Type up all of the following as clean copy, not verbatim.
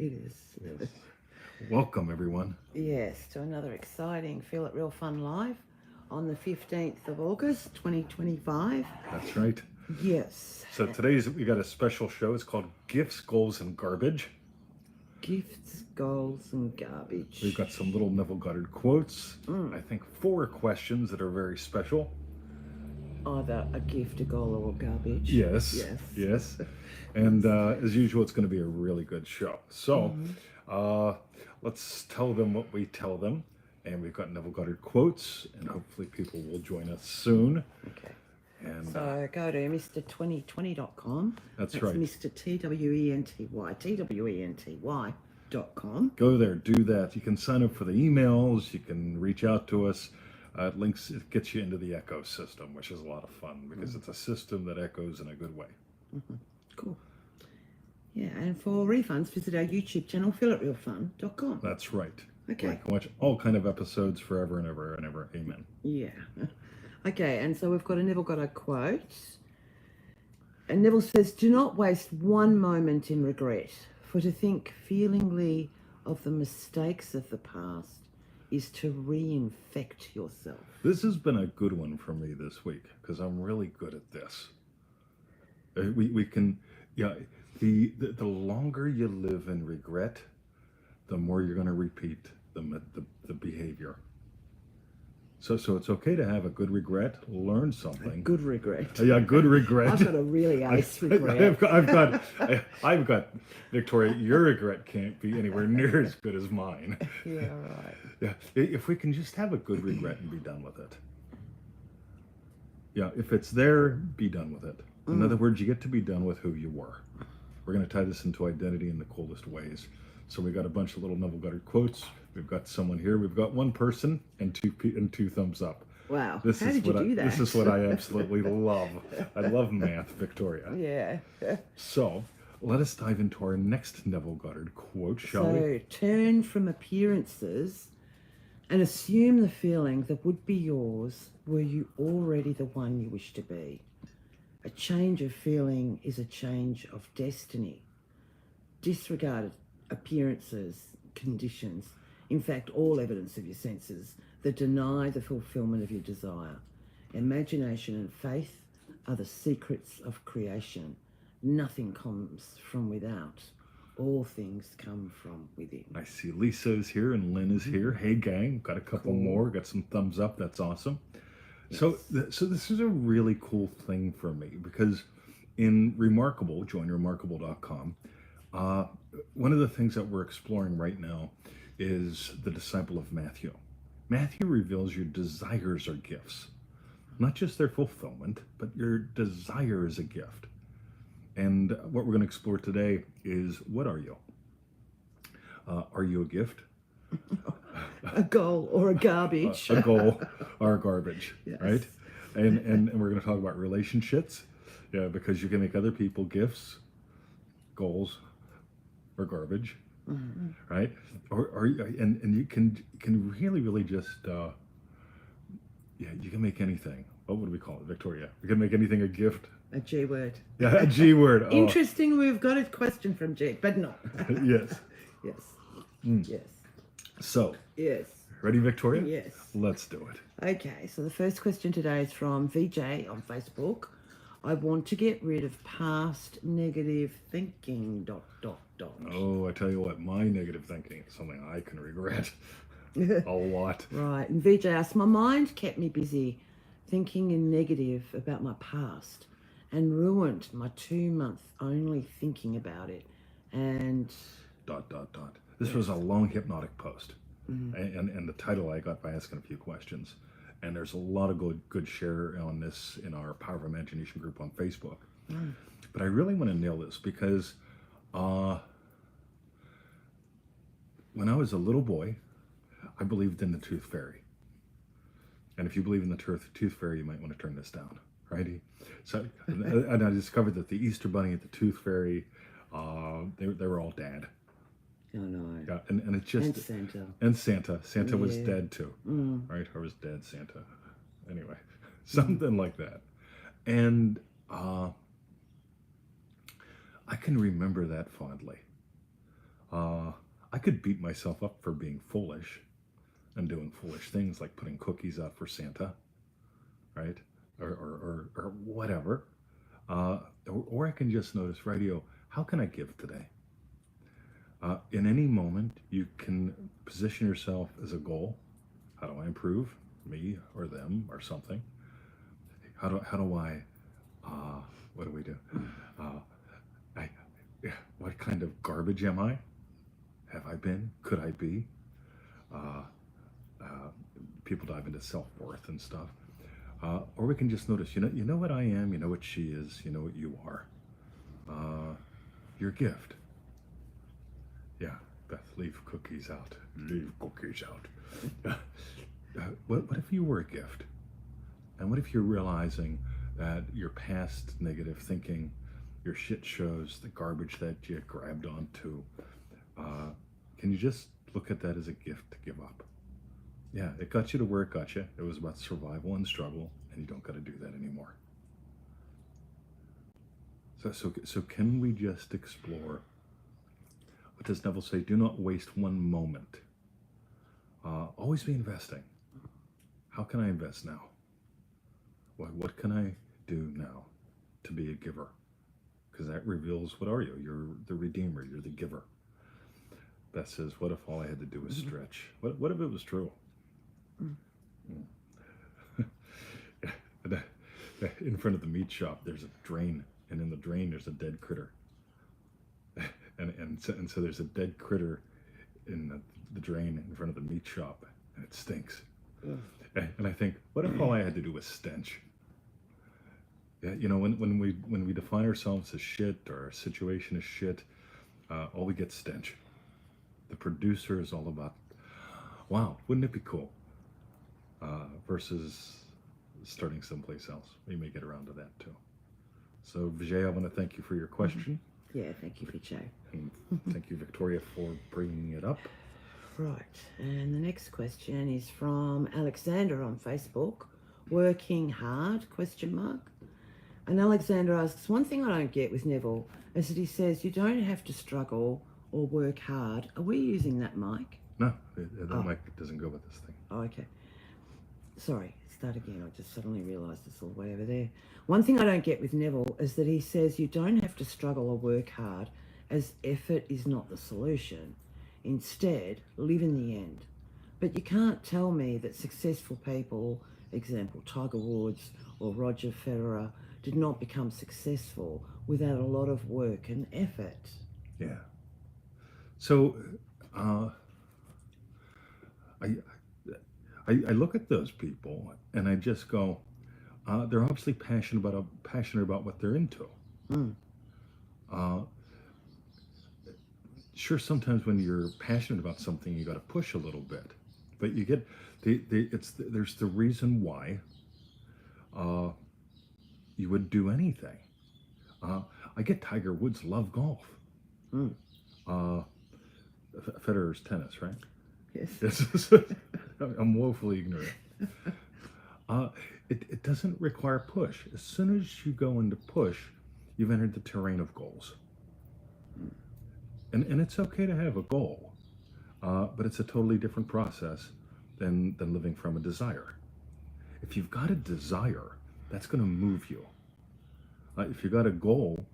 It is. Yes. Welcome, everyone. Yes, to another exciting Feel It Real Fun Live on the 15th of August 2025. That's right. Yes. So we got a special show. It's called Gifts, Goals, and Garbage. Gifts, goals, and garbage. We've got some little Neville Goddard quotes. I think 4 questions that are very special. Either a gift, a goal, or garbage. Yes. And as usual, it's going to be a really good show. So let's tell them what we tell them. And we've got Neville Goddard quotes, and hopefully people will join us soon. Okay. And So go to Mr2020.com. That's right. Mr. TWENTY.com. Go there, do that. You can sign up for the emails. You can reach out to us. It gets you into the ecosystem, which is a lot of fun because it's a system that echoes in a good way. Cool. Yeah, and for refunds, visit our YouTube channel, feelitrealfun.com. That's right. Okay. You can watch all kind of episodes forever and ever and ever. Amen. Yeah. Okay, and so we've got a Neville Goddard quote. And Neville says, "Do not waste one moment in regret, for to think feelingly of the mistakes of the past is to reinfect yourself." This has been a good one for me this week because I'm really good at this. We can, the longer you live in regret, the more you're going to repeat the behavior. So it's okay to have a good regret, learn something. Good regret. Yeah, good regret. I've got a really ace regret. I've got, Victoria, your regret can't be anywhere near as good as mine. Yeah, right. Yeah, if we can just have a good regret and be done with it. Yeah, if it's there, be done with it. In other words, you get to be done with who you were. We're going to tie this into identity in the coolest ways. So we got a bunch of little Neville Goddard quotes. We've got someone here. We've got one person and two thumbs up. Wow. How did you do that? This is what I absolutely love. I love math, Victoria. Yeah. So let us dive into our next Neville Goddard quote, shall we? So turn from appearances and assume the feeling that would be yours were you already the one you wish to be. A change of feeling is a change of destiny. Disregard appearances, conditions, in fact, all evidence of your senses that deny the fulfillment of your desire. Imagination and faith are the secrets of creation. Nothing comes from without. All things come from within. I see Lisa is here and Lynn is here. Hey, gang, got a couple more. Got some thumbs up. That's awesome. Yes. So this is a really cool thing for me because in Remarkable, join remarkable.com, one of the things that we're exploring right now is the disciple of Matthew. Matthew reveals your desires are gifts, not just their fulfillment, but your desire is a gift. And what we're going to explore today is, what are you? Are you a gift? A goal or a garbage. A goal or a garbage, Yes. right? And we're going to talk about relationships, because you can make other people gifts, goals, or garbage, right? Or and you can really just you can make anything. What would we call it, Victoria? We can make anything a gift. A G word. Yeah, a G word. Oh. Interesting. We've got a question from G, but no. Yes. Yes. Yes. So. Yes. Ready, Victoria? Yes. Let's do it. Okay, so the first question today is from VJ on Facebook. I want to get rid of past negative thinking, ... Oh, I tell you what, my negative thinking is something I can regret a lot. Right, and VJ asks, my mind kept me busy thinking in negative about my past and ruined my 2-month only thinking about it. And ... This was a long hypnotic post. And the title I got by asking a few questions. And there's a lot of good share on this in our Power of Imagination group on Facebook. But I really want to nail this because when I was a little boy, I believed in the tooth fairy. And if you believe in the tooth fairy, you might want to turn this down, righty? So, and I discovered that the Easter Bunny and the tooth fairy, they were all dead. Oh no. Yeah, and it's just... And Santa. Santa was dead too, right? Or was dead Santa. Anyway, something like that. And I can remember that fondly. I could beat myself up for being foolish and doing foolish things like putting cookies out for Santa, right? Or whatever. Or I can just notice, radio, how can I give today? In any moment, you can position yourself as a goal. How do I improve me or them or something? How do I, what do we do? I, what kind of garbage am I? Have I been? Could I be? People dive into self-worth and stuff. Or we can just notice, you know what I am, you know what she is, you know what you are. Your gift. Yeah, Beth, leave cookies out. Leave cookies out. What if you were a gift? And what if you're realizing that your past negative thinking, your shit shows, the garbage that you grabbed onto, can you just look at that as a gift to give up? Yeah, it got you to where it got you. It was about survival and struggle, and you don't got to do that anymore. So can we just explore? What does Neville say? Do not waste one moment. Always be investing. How can I invest now? What can I do now to be a giver? Because that reveals, what are you? You're the redeemer. You're the giver. Beth says, what if all I had to do was stretch? What if it was true? In front of the meat shop, there's a drain, and in the drain, there's a dead critter. And so there's a dead critter in the drain in front of the meat shop, and it stinks. And I think, what if all I had to do was stench? Yeah, when we define ourselves as shit, or our situation is shit, all we get stench. The producer is all about, wow, wouldn't it be cool? Versus starting someplace else. We may get around to that too. So Vijay, I want to thank you for your question. Yeah, thank you, Vijay. And thank you, Victoria, for bringing it up. Right, and the next question is from Alexander on Facebook. Working hard, question mark. And Alexander asks, one thing I don't get with Neville is that he says you don't have to struggle or work hard. Are we using that mic? No, that mic doesn't go with this thing. Oh, okay. Sorry, start again. I just suddenly realised it's all way over there. One thing I don't get with Neville is that he says you don't have to struggle or work hard, as effort is not the solution. Instead, live in the end. But you can't tell me that successful people, example Tiger Woods or Roger Federer, did not become successful without a lot of work and effort. Yeah. So, I look at those people and I just go, they're obviously passionate about what they're into. Sure, sometimes when you're passionate about something, you got to push a little bit, but you get there's the reason why you would do anything. I get Tiger Woods love golf. Federer's tennis, right? Yes. I'm woefully ignorant. It doesn't require push. As soon as you go into push, you've entered the terrain of goals. And it's okay to have a goal, but it's a totally different process than living from a desire. If you've got a desire, that's going to move you. If you got a goal,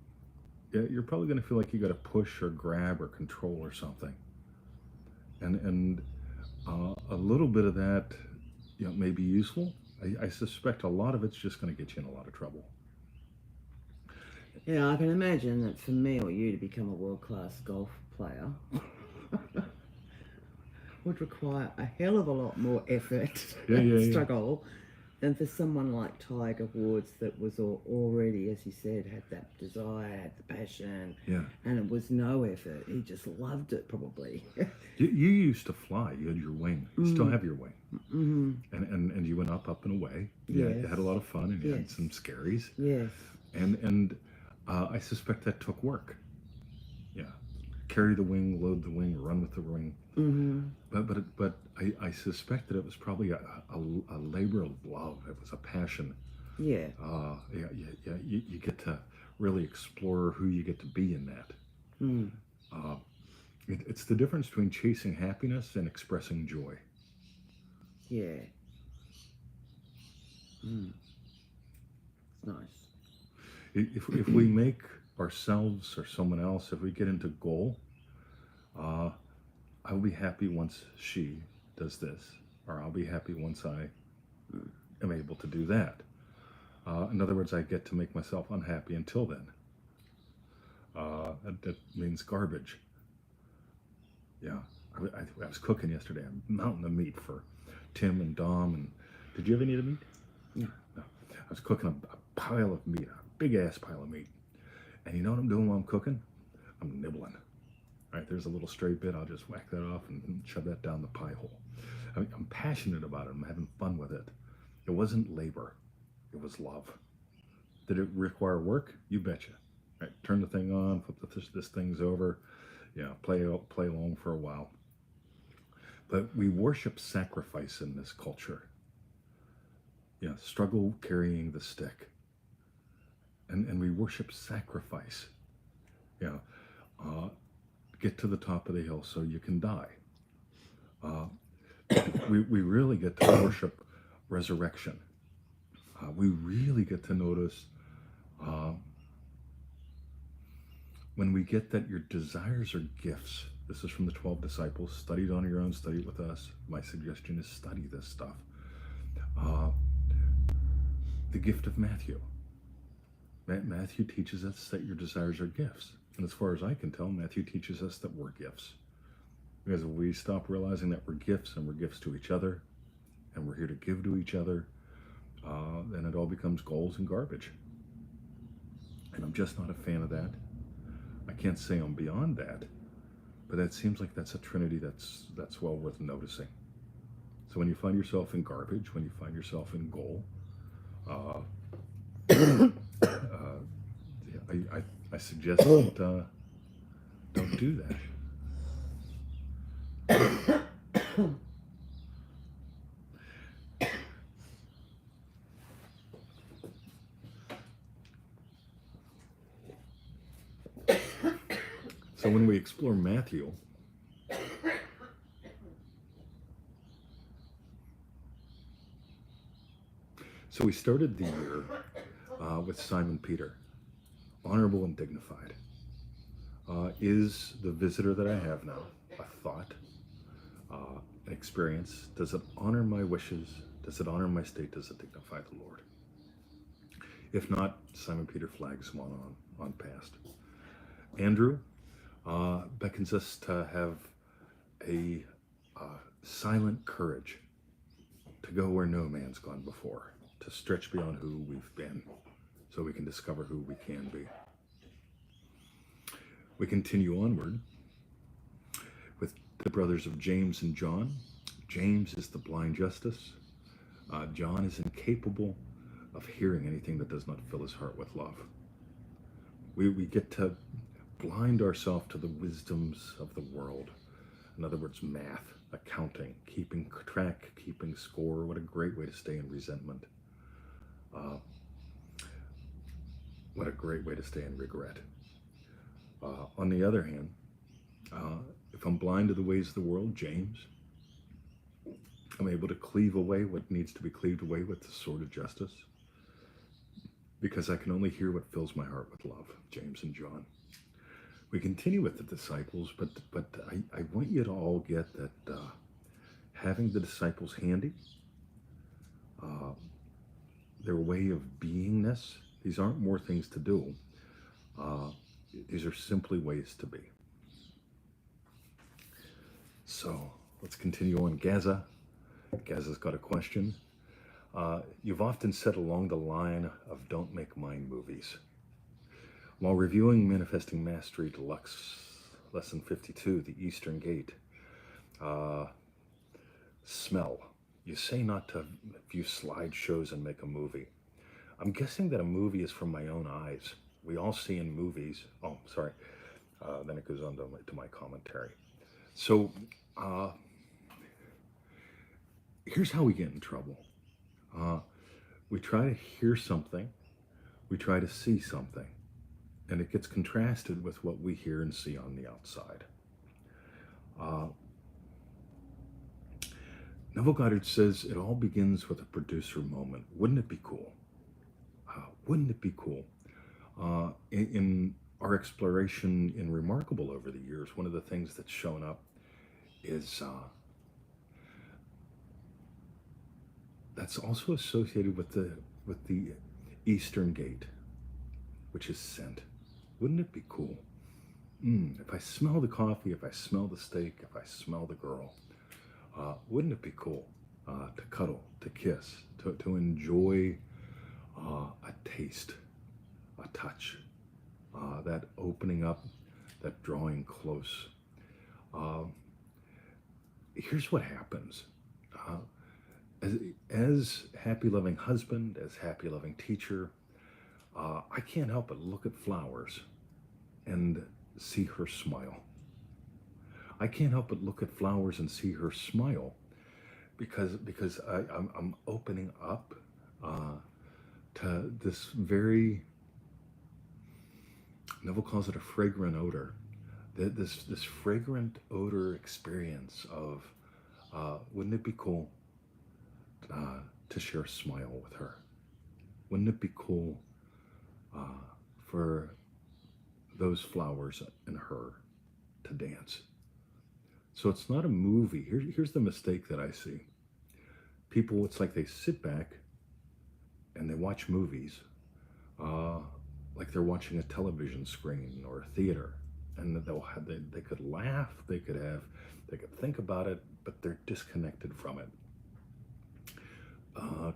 you're probably going to feel like you got to push or grab or control or something. And a little bit of that, may be useful. I suspect a lot of it's just going to get you in a lot of trouble. Yeah, I can imagine that for me or you to become a world-class golf player would require a hell of a lot more effort and struggle than for someone like Tiger Woods that was already, as you said, had that desire, had the passion, and it was no effort. He just loved it, probably. You used to fly. You had your wing. You still have your wing. And you went up and away. You had a lot of fun, and you had some scaries. Yes. And I suspect that took work. Yeah. Carry the wing, load the wing, run with the wing. But I suspect that it was probably a labor of love. It was a passion. Yeah. You get to really explore who you get to be in that. It's the difference between chasing happiness and expressing joy. Yeah. It's nice. If we make ourselves or someone else, if we get into goal, uh, I'll be happy once she does this, or I'll be happy once I am able to do that. In other words, I get to make myself unhappy until then. That means garbage. Yeah, I was cooking yesterday a mountain of meat for Tim and Dom. And did you have any of the meat? No. No. I was cooking a pile of meat, a big ass pile of meat. And you know what I'm doing while I'm cooking? I'm nibbling. All right, there's a little stray bit. I'll just whack that off and shove that down the pie hole. I'm passionate about it. I'm having fun with it. It wasn't labor. It was love. Did it require work? You betcha. Right, turn the thing on, flip this thing's over, play along for a while. But we worship sacrifice in this culture. Struggle carrying the stick. And we worship sacrifice. Get to the top of the hill so you can die. We really get to worship resurrection. We really get to notice when we get that your desires are gifts. This is from the 12 disciples. Study it on your own, study it with us. My suggestion is study this stuff. The gift of Matthew. Matthew teaches us that your desires are gifts. And as far as I can tell, Matthew teaches us that we're gifts. Because if we stop realizing that we're gifts and we're gifts to each other, and we're here to give to each other, then it all becomes goals and garbage. And I'm just not a fan of that. I can't say I'm beyond that, but that seems like that's a trinity that's well worth noticing. So when you find yourself in garbage, when you find yourself in goal, I suggest that don't do that. So when we explore Matthew, so we started the year with Simon Peter, honorable and dignified. Is the visitor that I have now a thought, an experience? Does it honor my wishes? Does it honor my state? Does it dignify the Lord? If not, Simon Peter flags him on past. Andrew beckons us to have a silent courage to go where no man's gone before, to stretch beyond who we've been so we can discover who we can be. We continue onward with the brothers of James and John. James is the blind justice. John is incapable of hearing anything that does not fill his heart with love. We get to blind ourselves to the wisdoms of the world. In other words, math, accounting, keeping track, keeping score. What a great way to stay in resentment. What a great way to stay in regret. On the other hand, if I'm blind to the ways of the world, James, I'm able to cleave away what needs to be cleaved away with the sword of justice, because I can only hear what fills my heart with love, James and John. We continue with the disciples, but I want you to all get that having the disciples handy, their way of beingness, these aren't more things to do. These are simply ways to be. So let's continue on. Gaza's got a question. You've often said along the line of don't make mind movies. While reviewing Manifesting Mastery Deluxe Lesson 52, The Eastern Gate, smell. You say not to view slideshows and make a movie. I'm guessing that a movie is from my own eyes. We all see in movies. Oh, sorry. Then it goes on to my commentary. So here's how we get in trouble. We try to hear something. We try to see something. And it gets contrasted with what we hear and see on the outside. Neville Goddard says it all begins with a producer moment. Wouldn't it be cool? Wouldn't it be cool? In our exploration in Remarkable over the years, one of the things that's shown up is that's also associated with the Eastern Gate, which is scent. Wouldn't it be cool? If I smell the coffee, if I smell the steak, if I smell the girl, wouldn't it be cool to cuddle, to kiss, to enjoy a taste, a touch, that opening up, that drawing close? Here's what happens. As happy loving husband, as happy loving teacher, I can't help but look at flowers and see her smile. I can't help but look at flowers and see her smile because I'm opening up to this very, Neville calls it a fragrant odor. This fragrant odor experience of wouldn't it be cool to share a smile with her? Wouldn't it be cool for those flowers and her to dance? So it's not a movie. Here's the mistake that I see. People, it's like they sit back and they watch movies like they're watching a television screen or a theater, and they could laugh, they could think about it, but they're disconnected from it.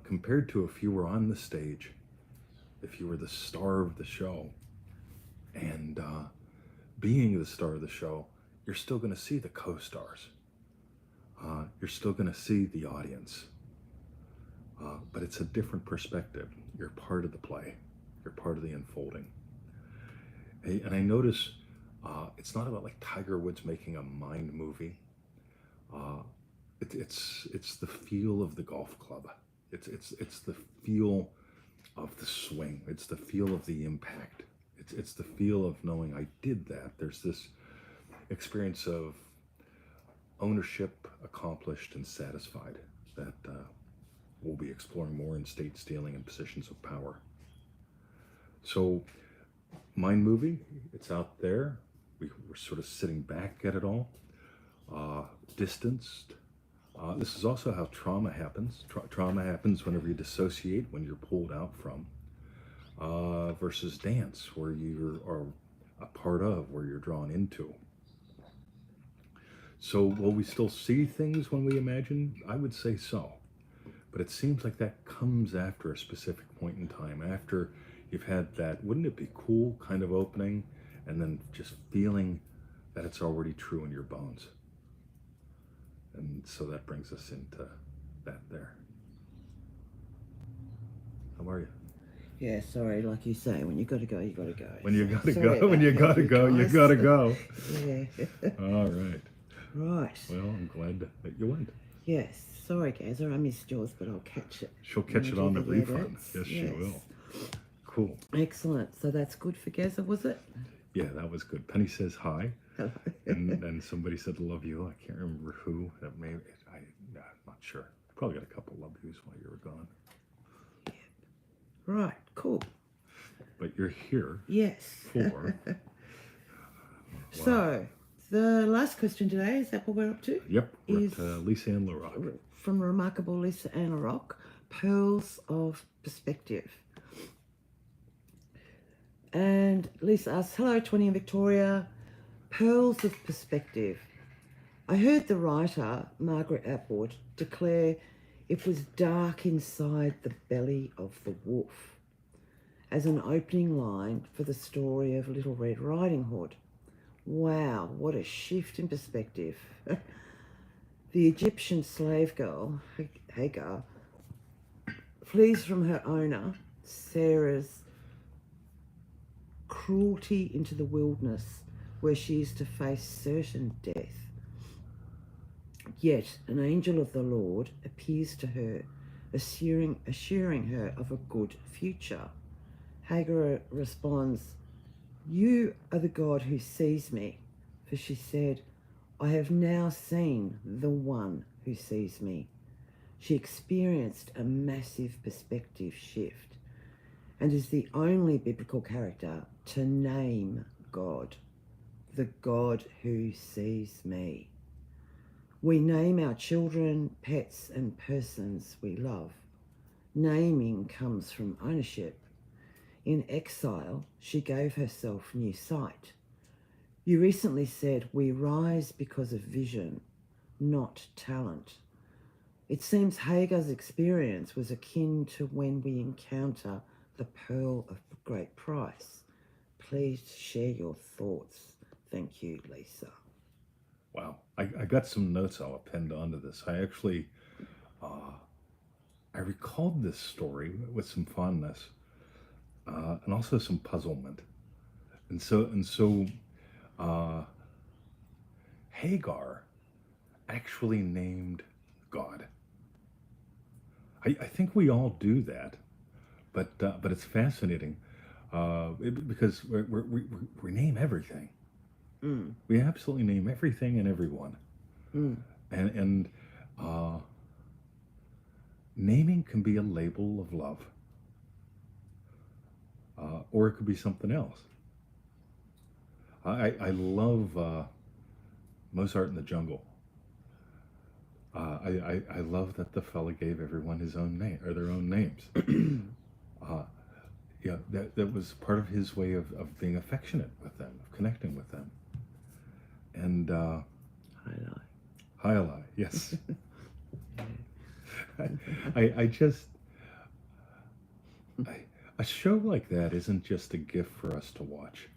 Compared to if you were on the stage, if you were the star of the show, and being the star of the show, you're still going to see the co-stars. You're still going to see the audience. But it's a different perspective. You're part of the play. You're part of the unfolding. And I notice it's not about like Tiger Woods making a mind movie. It's the feel of the golf club. It's the feel of the swing. It's the feel of the impact. It's the feel of knowing I did that. There's this experience of ownership, accomplished, and satisfied that we'll be exploring more in state stealing and positions of power. So, mind movie, it's out there. We're sort of sitting back at it all, distanced. This is also how trauma happens. Trauma happens whenever you dissociate, when you're pulled out from, versus dance, where you are a part of, where you're drawn into. So will we still see things when we imagine? I would say so. But it seems like that comes after a specific point in time, after you've had that, wouldn't it be cool kind of opening, and then just feeling that it's already true in your bones. And so that brings us into that there. How are you? Yeah, sorry, like you say, when you got to go, you got to go. When you got to Sorry go, when you about got to that, go, you guys. got to go. Yeah. All right. Right. Well, I'm glad that you went. Yes. Sorry, Gaza, I missed yours, but I'll catch it. She'll catch it when on we the do refund. edits. Yes, she will. Cool. Excellent. So that's good for Gaza, was it? Yeah, that was good. Penny says hi, Hello. and somebody said love you. I can't remember who. That may I'm not sure. Probably got a couple love yous while you were gone. Right. Cool. But you're here Yes. for. So the last question today, is that what we're up to? Yep, we're Is- at Lisa Ann LaRock. From Remarkable Lisa Ann LaRock, Pearls of Perspective. And Lisa asks, hello, 20 in Victoria. Pearls of Perspective. I heard the writer, Margaret Atwood, declare it was dark inside the belly of the wolf as an opening line for the story of Little Red Riding Hood. Wow, what a shift in perspective. The Egyptian slave girl, Hagar, flees from her owner, Sarah's cruelty, into the wilderness where she is to face certain death. Yet an angel of the Lord appears to her, assuring her of a good future. Hagar responds, "You are the God who sees me," for she said, "I have now seen the one who sees me." She experienced a massive perspective shift and is the only biblical character to name God, the God who sees me. We name our children, pets, and persons we love. Naming comes from ownership. In exile, she gave herself new sight. You recently said, we rise because of vision, not talent. It seems Hagar's experience was akin to when we encounter the pearl of great price. Please share your thoughts. Thank you, Lisa. Wow. I got some notes I'll append onto this. I actually, I recalled this story with some fondness and also some puzzlement. And so, uh, Hagar actually named God. I think we all do that, but it's fascinating because we name everything. Mm, We absolutely name everything and everyone, mm, and uh, naming can be a label of love, or it could be something else. I love Mozart in the Jungle. I love that the fella gave everyone his own name or their own names. uh, yeah, that was part of his way of being affectionate with them, of connecting with them. And highlight. Highlight, yes. I just a show like that isn't just a gift for us to watch.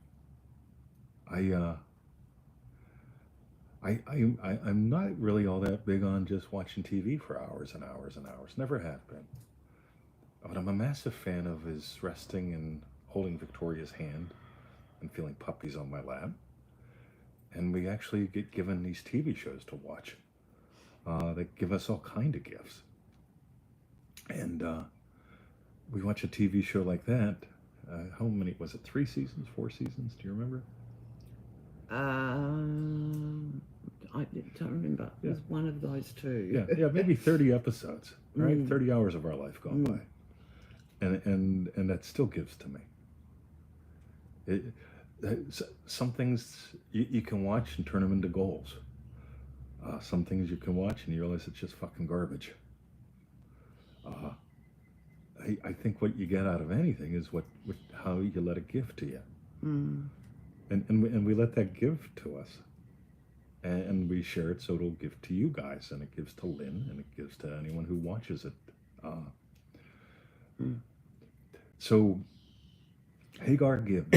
I I'm not really all that big on just watching TV for hours and hours and hours. Never have been. But I'm a massive fan of his resting and holding Victoria's hand and feeling puppies on my lap. And we actually get given these TV shows to watch that give us all kind of gifts. And we watch a TV show like that. How many was it? 3 seasons, 4 seasons? Do you remember? I don't remember. It Yeah. was one of those two. Yeah, maybe 30 episodes, right? Mm. 30 hours of our life gone Mm. by. And that still gives to me. Some things you can watch and turn them into goals. Some things you can watch and you realize it's just fucking garbage. Uh, I think what you get out of anything is how you let it give to you, Mm. and we let that give to us, and we share it so it'll give to you guys, and it gives to Lynn, and it gives to anyone who watches it. Mm. So Hagar gives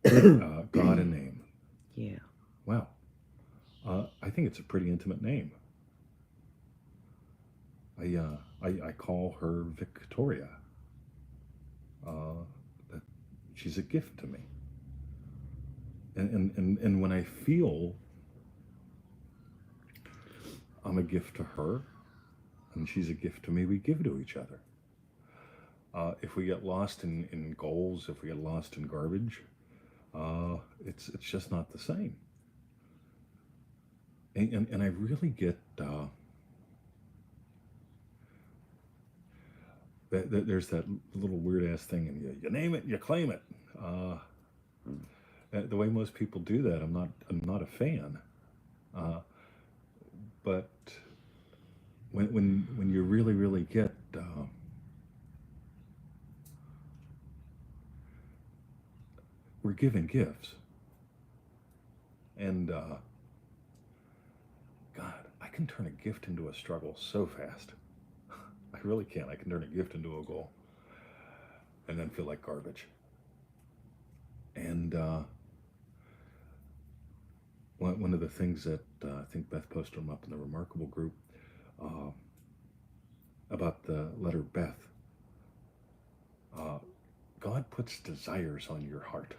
God a name. Yeah. Wow. I think it's a pretty intimate name. I call her Victoria. That she's a gift to me. And when I feel I'm a gift to her and she's a gift to me, we give to each other. If we get lost in goals, if we get lost in garbage, it's just not the same. And I really get there's that little weird ass thing, and you name it, you claim it. The way most people do that, I'm not a fan. But when you really get we're giving gifts, and God, I can turn a gift into a struggle so fast. I really can. I can turn a gift into a goal, and then feel like garbage. And one of the things that I think Beth posted them up in the Remarkable group about the letter Beth. God puts desires on your heart.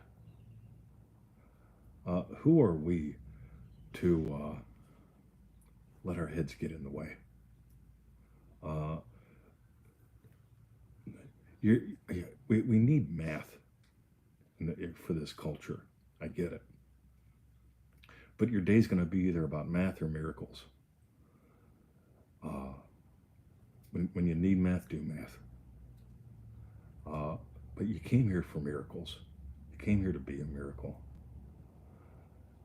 Who are we to let our heads get in the way? We need math for this culture. I get it. But your day's going to be either about math or miracles. when you need math, do math. But you came here for miracles. You came here to be a miracle.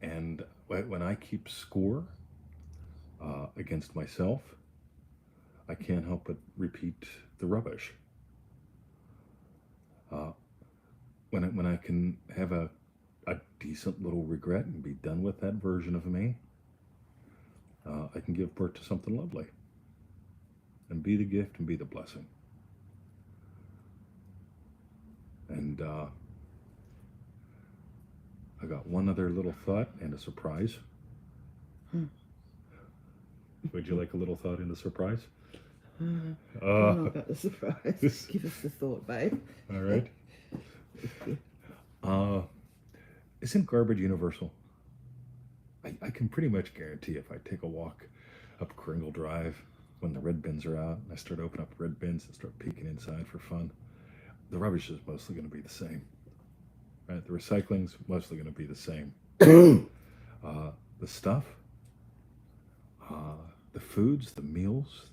And when I keep score against myself, I can't help but repeat the rubbish. When I can have a decent little regret and be done with that version of me, I can give birth to something lovely and be the gift and be the blessing. And I got one other little thought and a surprise. Would you like a little thought and a surprise? I don't know about the surprise. Give us the thought, babe. All right. Isn't garbage universal? I can pretty much guarantee if I take a walk up Kringle Drive when the red bins are out and I start opening up red bins and start peeking inside for fun, the rubbish is mostly going to be the same. Right? The recycling's mostly going to be the same. The stuff, the foods, the meals,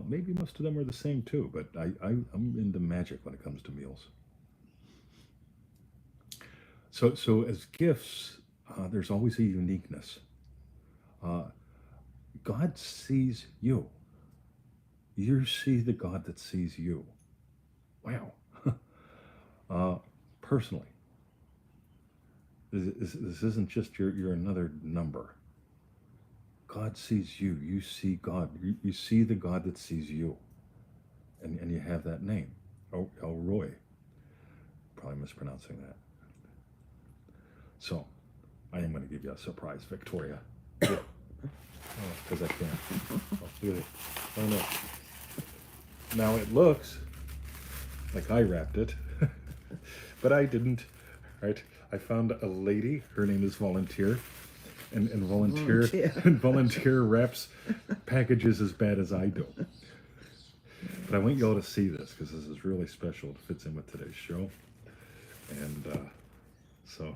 maybe most of them are the same too, but I'm into magic when it comes to meals. So as gifts, there's always a uniqueness. God sees you. You see the God that sees you. Wow. Personally, this isn't just you're another number. God sees you. You see God. You see the God that sees you. And you have that name, El Roy. Probably mispronouncing that. So, I am going to give you a surprise, Victoria. Yeah. Oh, because I can't. Oh, look at it. Oh, no. Now it looks like I wrapped it, but I didn't. Right? I found a lady. Her name is Volunteer. And volunteer wraps packages as bad as I do. But I want you all to see this because this is really special. It fits in with today's show. And so,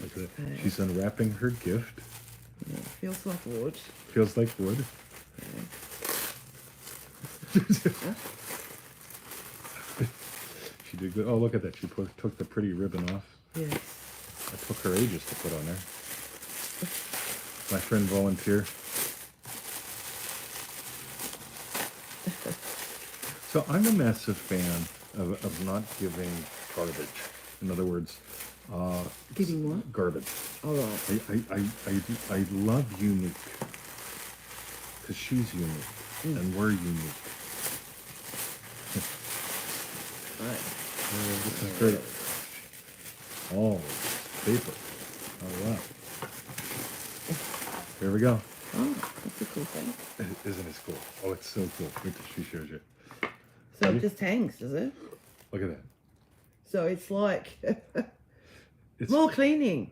look at that. She's unwrapping her gift. Yeah, feels like wood. Feels like wood. Yeah. She did good. Oh, look at that. She took the pretty ribbon off. Yes. It took her ages to put on there. My friend Volunteer. So I'm a massive fan of not giving garbage. In other words, Giving what? garbage. All right. I love unique because she's unique and we're unique. Right. This is great. Oh, paper. Oh wow. Here we go. Oh, that's a cool thing. Isn't it cool? Oh, it's so cool. Wait till she shows you. So Ready? it just hangs, does it? Look at that. So it's like It's more cleaning.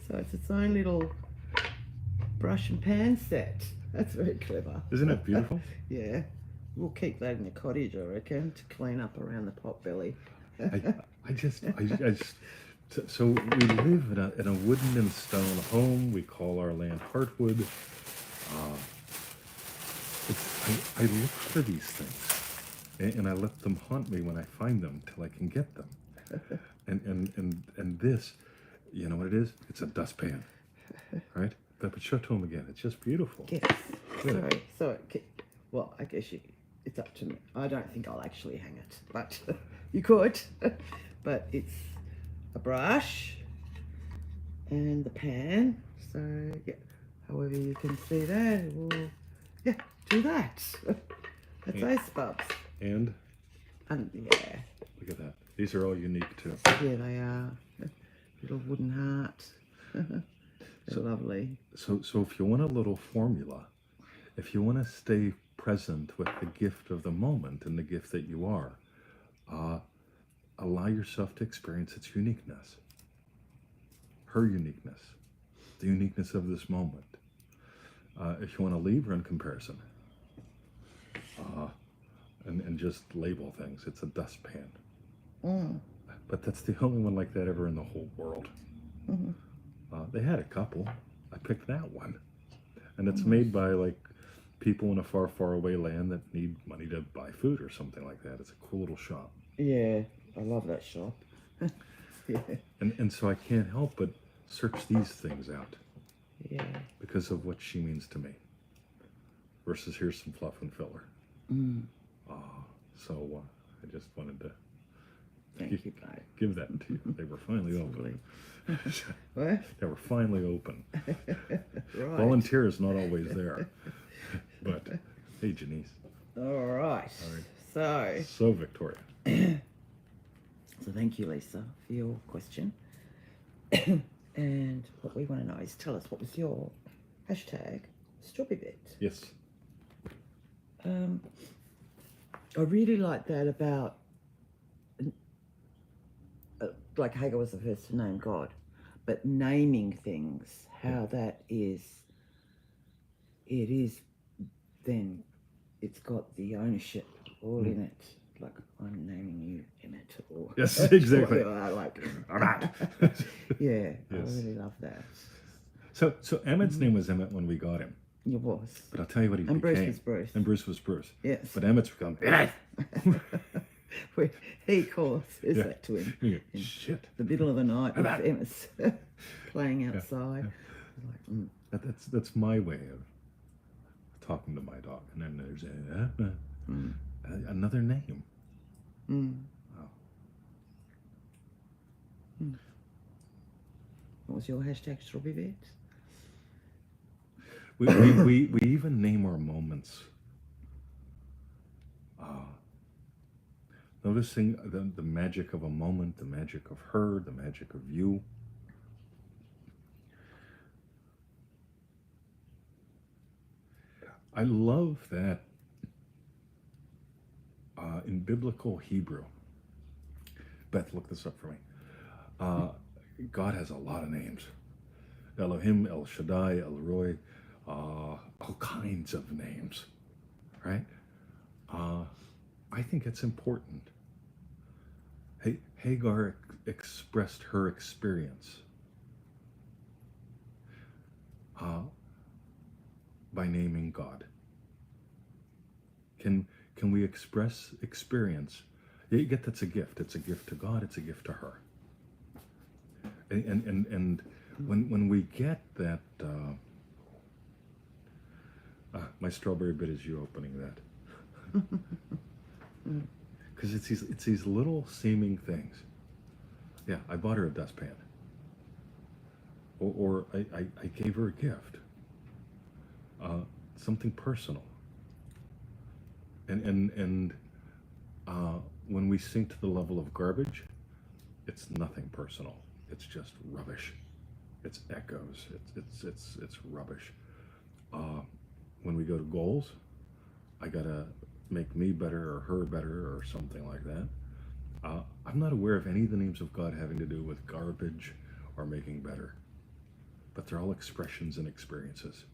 So it's its own little brush and pan set. That's very clever. Isn't it beautiful? Yeah. We'll keep that in the cottage, I reckon, to clean up around the pot belly. I just so we live in a wooden and stone home. We call our land Heartwood. I look for these things, and I let them haunt me when I find them till I can get them. And this, you know what it is? It's a dustpan, right? But show it to them again. It's just beautiful. Yes. Good. Sorry. So, well, I guess it's up to me. I don't think I'll actually hang it, but you could. But it's a brush and the pan. So, yeah, however you can see that, we'll, yeah, do that. That's ice bubs. And Yeah, look at that. These are all unique too. yeah, they are. Little wooden heart. They're lovely. So if you want a little formula, if you want to stay present with the gift of the moment and the gift that you are, allow yourself to experience its uniqueness, her uniqueness, the uniqueness of this moment. If you want to leave, run comparison, and just label things. It's a dustpan. But that's the only one like that ever in the whole world. They had a couple. I picked that one. And it's made by like people in a far, far away land that need money to buy food or something like that. It's a cool little shop. Yeah, I love that shop. Yeah, And so I can't help but search these things out yeah. because of what she means to me. Versus here's some fluff and filler. Mm, So I just wanted to thank you, babe. give that to you. They were finally open. What? They were finally open. Right. Volunteer is not always there. But hey, Janice. All right. So So Victoria. thank you, Lisa, for your question. And what we want to know is tell us, what was your hashtag strawberry bit? Yes. I really like that about, like Hagar was the first to name God, but naming things, how that is, it is, then it's got the ownership all in it. Like, I'm naming you Emmett. Or Yes, exactly. I like it. All right. Yeah, Yes. I really love that. So Emmett's name was Emmett when we got him. It was. But I'll tell you what he And Bruce became. was Bruce. And Bruce was Bruce. Yes. But Emmett's become Emmett. He calls, says Yeah. that to him. Yeah, in shit. the middle of the night with Emmett. Emma's playing outside. Like, That's my way of talking to my dog. And then there's another name. Wow. What was your hashtag strawberry bits? We even name our moments. Noticing the magic of a moment, the magic of her, the magic of you. I love that in biblical Hebrew. Beth, look this up for me. God has a lot of names. Elohim, El Shaddai, El Roy, all kinds of names, right? I think it's important. Hagar expressed her experience by naming God. Can we express experience? Yeah, you get that's a gift. It's a gift to God. It's a gift to her. And when we get that, my strawberry bit is you opening that. Because it's these little seeming things. Yeah, I bought her a dustpan. Or I gave her a gift. Something personal. And when we sink to the level of garbage, it's nothing personal. It's just rubbish. It's echoes. It's rubbish. When we go to goals, I gotta make me better or her better or something like that. I'm not aware of any of the names of God having to do with garbage or making better, but they're all expressions and experiences.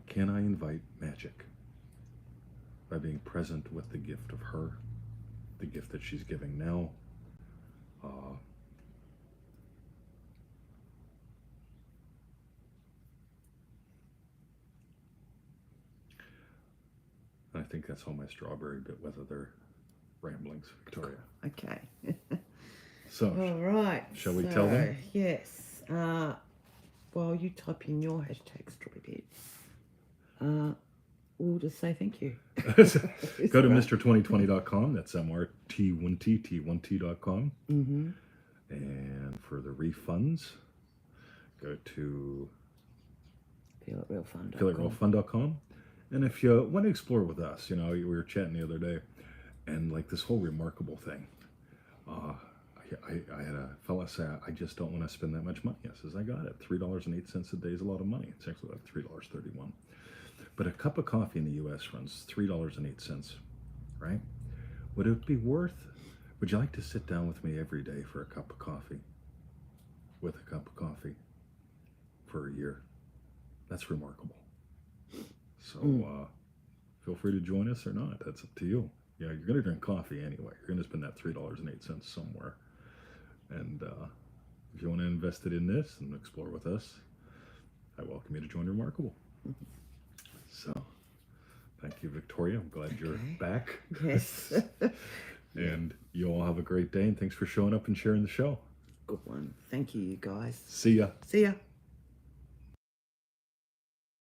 Can I invite magic by being present with the gift of her, the gift that she's giving now? I think that's all my strawberry bit, whether they're ramblings, Victoria. Okay. So, All right. shall we tell them? Yes. While you type in your hashtag strawberry bits, we'll just say thank you. Go to Mr2020.com. That's MRT1T1T.com. Mm-hmm. And for the refunds, go to feelitrealfun.com. And if you want to explore with us, you know, we were chatting the other day, and like this whole remarkable thing. I had a fella say, I just don't want to spend that much money. I says, I got it. $3.08 a day is a lot of money. It's actually like $3.31. But a cup of coffee in the U.S. runs $3.08, right? Would it be worth, would you like to sit down with me every day for a cup of coffee? With a cup of coffee for a year? That's remarkable. So feel free to join us or not. That's up to you. Yeah, you're going to drink coffee anyway. You're going to spend that $3.08 somewhere. And if you want to invest it in this and explore with us, I welcome you to join Remarkable. So, thank you, Victoria. I'm glad you're Okay. back. Yes. And you all have a great day, and thanks for showing up and sharing the show. Good one. Thank you, you guys. See ya. See ya.